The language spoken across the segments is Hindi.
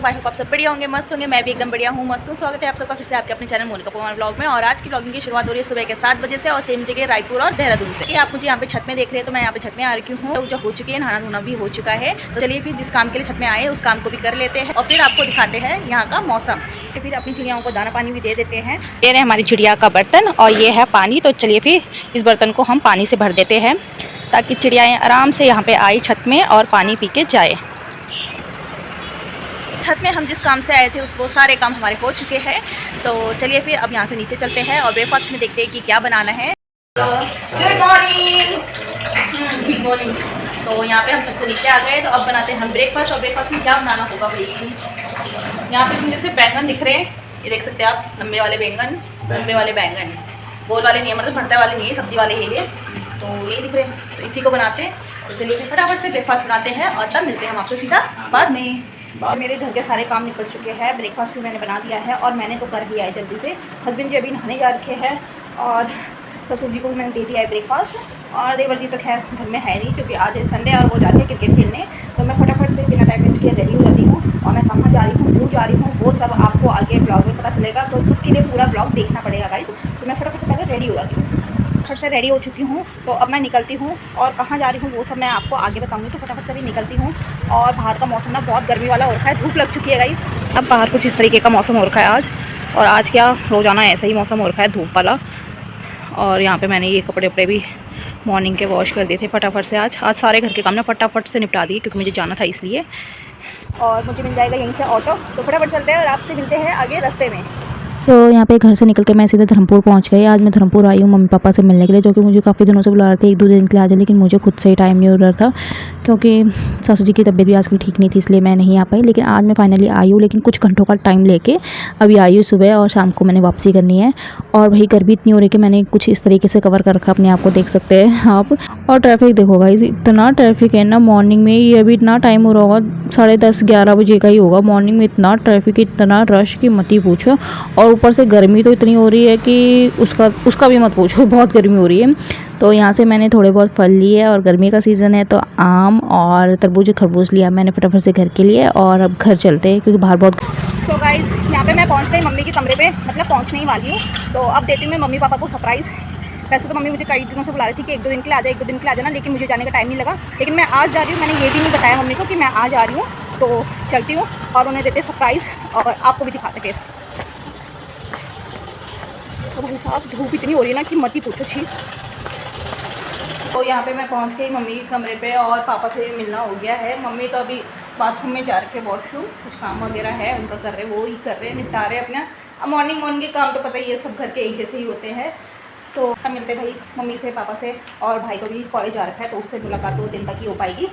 सब? आई होप आप सब बढ़िया होंगे, मस्त होंगे। मैं भी एकदम बढ़िया हूँ, मस्त हूँ। स्वागत है आप सबका फिर से आपके अपने चैनल मोनिका पवार ब्लॉग में। और आज की ब्लॉगिंग की शुरुआत हो रही है सुबह के 7 बजे से और सेम जगह रायपुर और देहरादून से। ये आप मुझे यहाँ पे छत में देख रहे हैं, तो मैं यहाँ पे छत में आ रही हूँ। तो जो हो चुकी है, नहाना धोना भी हो चुका है। तो चलिए फिर जिस काम के लिए छत में आए उस काम को भी कर लेते हैं और फिर आपको दिखाते हैं यहाँ का मौसम। फिर अपनी चिड़ियाओं को दाना पानी भी दे देते हैं। ये रहे हमारी चिड़िया का बर्तन और ये है पानी। तो चलिए फिर इस बर्तन को हम पानी से भर देते हैं ताकि चिड़ियाएँ आराम से यहाँ पे आई छत में और पानी पी के जाए। छत में हम जिस काम से आए थे वो सारे काम हमारे हो चुके हैं। तो चलिए फिर अब यहाँ से नीचे चलते हैं और ब्रेकफास्ट में देखते हैं कि क्या बनाना है। Good morning. Good morning. तो यहाँ पे हम छत से नीचे आ गए, तो अब बनाते हैं हम ब्रेकफास्ट। और ब्रेकफास्ट में क्या बनाना होगा भाई? यहाँ पे मुझे सिर्फ बैंगन दिख रहे हैं, ये देख सकते हैं आप, लंबे वाले बैंगन। लंबे वाले बैंगन, गोल वाले नहीं है, मतलब भरते वाले नहीं है, सब्जी वाले ही है। तो यही दिख रहे हैं, तो इसी को बनाते हैं। तो चलिए फिर फटाफट से ब्रेकफास्ट बनाते हैं और तब मिलते हैं हम आपसे सीधा बाद में। मेरे घर के सारे काम निकल चुके हैं, ब्रेकफास्ट भी मैंने बना दिया है और मैंने तो कर दिया है जल्दी से। हस्बैंड जी अभी नहाने जा रखे हैं और ससुर जी को भी मैंने दे दिया है ब्रेकफास्ट। और देवर जी तो खैर घर में है नहीं क्योंकि आज संडे और वो जाते हैं क्रिकेट खेलने। तो मैं फटाफट से बिना टाइम वेस्ट किए रेडी हो जाती हूँ और मैं कहाँ जा रही हूँ, क्यों जा रही हूँ, वो सब आपको आगे ब्लॉग में पता चलेगा। तो उसके लिए पूरा ब्लॉग देखना पड़ेगा गाइस। तो मैं फटाफट से पहले रेडी हो जाती हूँ। फट से रेडी हो चुकी हूँ, तो अब मैं निकलती हूँ और कहाँ जा रही हूँ वो सब मैं आपको आगे बताऊँगी। तो फटाफट से भी निकलती हूँ। और बाहर का मौसम ना बहुत गर्मी वाला हो रखा है, धूप लग चुकी है गाइस। अब बाहर कुछ इस तरीके का मौसम हो रखा है आज। और आज क्या रोज़ाना ऐसा ही मौसम हो रखा है, धूप वाला। और यहाँ पे मैंने ये कपड़े वपड़े भी मॉर्निंग के वॉश कर दिए थे फटाफट से। आज सारे घर के काम ना फटाफट से निपटा दिए क्योंकि मुझे जाना था इसलिए। और मुझे मिल जाएगा यहीं से ऑटो, तो फटाफट चलते हैं और आपसे मिलते हैं आगे रास्ते में। तो यहाँ पे घर से निकल के मैं सीधे धर्मपुर पहुँच गई। आज मैं धर्मपुर आई हूँ मम्मी पापा से मिलने के लिए, जो कि मुझे काफ़ी दिनों से बुला रहे थे, 1-2 दिन के लिए आ जाए, लेकिन मुझे खुद से ही टाइम नहीं हो रहा था क्योंकि सासू जी की तबीयत भी आजकल ठीक नहीं थी, इसलिए मैं नहीं आ पाई। लेकिन आज मैं फाइनली आई हूँ, लेकिन कुछ घंटों का टाइम लेके अभी आई हूँ। सुबह और शाम को मैंने वापसी करनी है। और भाई गर्मी इतनी हो रही कि मैंने कुछ इस तरीके से कवर कर रखा अपने आप को, देख सकते हैं आप। और ट्रैफिक देखो गाइस, इतना ट्रैफिक है ना मॉर्निंग में। ये अभी इतना टाइम हो रहा होगा 10:30-11 बजे का ही होगा। मॉर्निंग में इतना ट्रैफिक, इतना रश की मत ही पूछो। और ऊपर से गर्मी तो इतनी हो रही है कि उसका भी मत पूछो, बहुत गर्मी हो रही है। तो यहाँ से मैंने थोड़े बहुत फल लिए और गर्मी का सीज़न है तो आम और तरबूज खरबूज लिया मैंने फटाफट से घर के लिए। और अब घर चलते हैं क्योंकि बाहर बहुत। तो गाइस यहाँ पे मैं पहुँच गई मम्मी के कमरे पे, मतलब पहुँचने ही वाली हूँ। तो अब देती हूँ मैं मम्मी पापा को सरप्राइज़। वैसे तो मम्मी मुझे कई दिनों से बुला रही थी कि 1-2 दिन के लिए आ जाए, 1-2 दिन के लिए आ जाना, लेकिन मुझे जाने का टाइम नहीं लगा। लेकिन मैं आज जा रही हूँ, मैंने ये भी नहीं बताया मम्मी को कि मैं आज आ रही हूँ। तो चलती हूँ और उन्हें देते सरप्राइज़ और आपको भी दिखाते फिर। तो भाई साहब धूप इतनी हो रही है ना कि मत ही पूछो चीज़। तो यहाँ पे मैं पहुँच गई मम्मी के कमरे पे और पापा से मिलना हो गया है। मम्मी तो अभी बाथरूम में जा रखे हैं, वॉशरूम, कुछ काम वगैरह है उनका कर रहे, वो ही कर रहे हैं, निपटा रहे अपना। अब मॉर्निंग के काम तो पता ही है, सब घर के एक जैसे ही होते हैं। तो अब मिलते भाई मम्मी से, पापा से। और भाई को भी कॉलेज जा रखा है तो उससे मुलाकात 2 दिन तक ही हो पाएगी।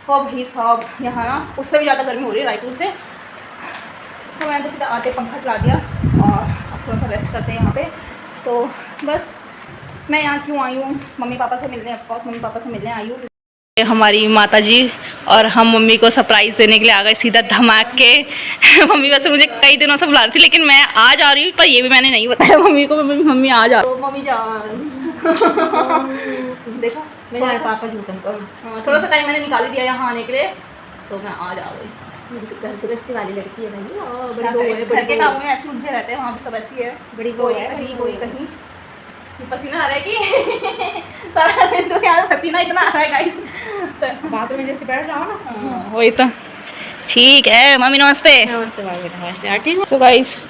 और भाई साहब यहाँ ना उससे भी ज़्यादा गर्मी हो रही है रायपुर से। तो मैंने तो सीधा आते पंखा चला दिया और अब थोड़ा सा रेस्ट करते हैं यहाँ पे। तो बस मैं यहाँ क्यों आई हूँ, मम्मी पापा से मिलने, ऑफकोर्स मम्मी पापा से मिलने आई हूँ। हमारी माता जी और हम मम्मी को सरप्राइज़ देने के लिए आ गए सीधा धमाक के। मम्मी वैसे मुझे कई दिनों से बुला रही थी, लेकिन मैं आज आ रही हूँ, पर ये भी मैंने नहीं बताया मम्मी को। मम्मी आज आ रही। तो मम्मी जान देखा मेरे पापा झूठन पर थोड़ा सा टाइम मैंने निकाल दिया यहाँ आने के लिए, तो मैं आज आ गई। घर गृहस्थी वाली लड़की है भाई, और घर के कामों में ऐसे उलझे रहते हैं, वहाँ पे सब ऐसी है, बड़ी कोई कहीं कोई कहीं। पसीना आ रहा है कि सारा दिन तो यार पसीना इतना आ रहा है गाइस। तो बाथरूम में जैसे बैठ जाओ ना, वही तो ठीक है। मम्मी नमस्ते। नमस्ते भाई, नमस्ते। ठीक हो? सो गाइस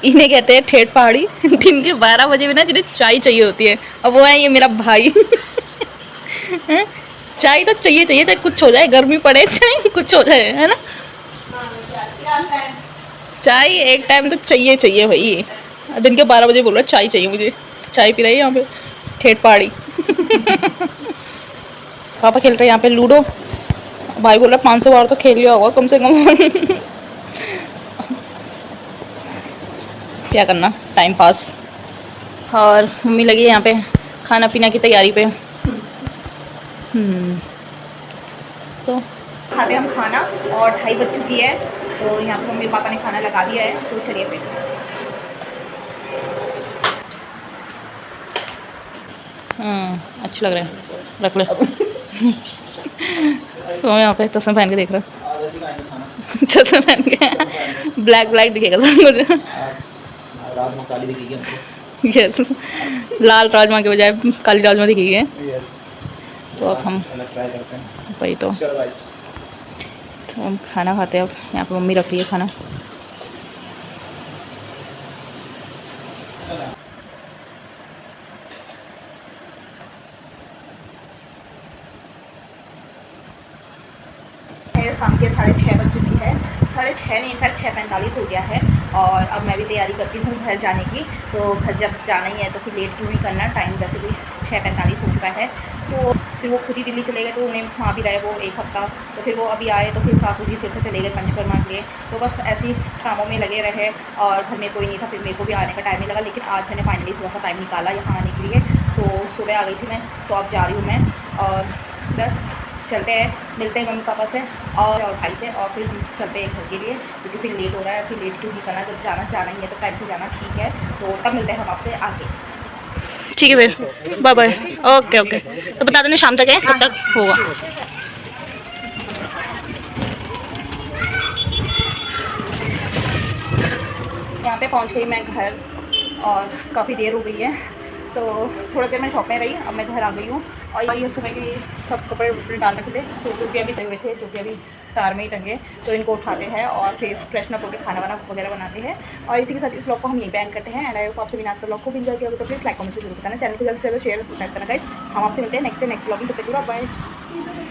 इन्हें कहते हैं ठेठ पहाड़ी। दिन के 12 बजे भी ना जिन्हें चाय चाहिए होती है, और वो है ये मेरा भाई। चाय तो चाहिए चाहिए, चाहे कुछ हो जाए, गर्मी पड़े चाहे कुछ हो जाए, है ना। चाय एक टाइम तो चाहिए चाहिए भाई। दिन के 12 बजे बोल रहा है चाय चाहिए मुझे, चाय पी रही है यहाँ पे ठेठ पहाड़ी। पापा खेल रहे हैं यहाँ पे लूडो। भाई बोल रहा 500 बार तो खेल लिया होगा कम से कम। क्या करना, टाइम पास। और मम्मी लगी है यहाँ पे खाना पीना की तैयारी पे। तो खाते हम खाना और 2:30 बज चुकी है। तो यहाँ पे मम्मी पापा ने खाना लगा दिया है, तो चलिए फिर। अच्छे लग रहे हैं, रख ले। सो यहाँ पे चश्मा पहन के देख रहा। चश्मा पहन के ब्लैक ब्लैक दिखेगा सब मुझे। राजमा काली दिखेगी हमको। यस, लाल राजमा के बजाय काली राजमा दिखेगी है। यस। तो अब हम अलग ट्राई करते हैं। वही तो हम खाना खाते हैं। अब यहाँ पे मम्मी रख रही है खाना। शाम के 6:30 बज चुकी है। 6:30 नहीं, इनफैक्ट 6:45 हो गया है। और अब मैं भी तैयारी करती हूँ घर जाने की। तो घर जब जाना ही है तो फिर लेट क्यों ही करना, टाइम वैसे भी 6:45 हो चुका है। तो फिर वो खुद ही दिल्ली चले गए, तो उन्हें वहाँ भी रहे वो 1 हफ्ता। तो फिर वो अभी आए तो फिर सासू जी फिर से चले गए पंचकर्मा के लिए। तो बस ऐसे ही कामों में लगे रहे और घर में कोई नहीं था। फिर मेरे को भी आने का टाइम नहीं लगा, लेकिन आज मैंने फाइनली थोड़ा सा टाइम निकाला यहाँ आने के लिए। तो सुबह आ गई थी मैं, तो अब जा रही हूँ मैं। और बस चलते हैं, मिलते हैं मम्मी पापा से और भाई से, और फिर चलते हैं घर के लिए, क्योंकि फिर लेट हो रहा है। फिर लेट क्यों नहीं करना, जब जाना ही है तो टाइम से जाना, ठीक है। तो तब मिलते हैं हम आपसे आगे। ठीक है फिर, बाय बाय। ओके ओके, तो बता देना शाम तक है, कब तक होगा। यहाँ पे पहुँच गई मैं घर और काफ़ी देर हो गई है। तो थोड़ी देर मैं शॉप में रही, अब मैं घर आ गई हूँ। और ये सुबह के सब कपड़े उपड़े डाल रखे थे, तो जो भी अभी टंगे हुए थे, जो भी अभी तार में ही टंगे, तो इनको उठाते हैं और फिर फ्रेशन अप होकर खाना वाना वगैरह बनाते हैं। और इसी के साथ इस व्लॉग को हम यहीं पे एंड करते हैं। एंड आई होप आपसे भी आज का व्लॉग को भी एंजॉय किया होगा। तो प्लीज़ लाइक कमेंट जरूर बताना, चैनल को जल्द से जल्द शेयर सब्सक्राइब करना गाइस। हम आपसे मिलते हैं नेक्स्ट व्लॉग में, तब तक के लिए बाय।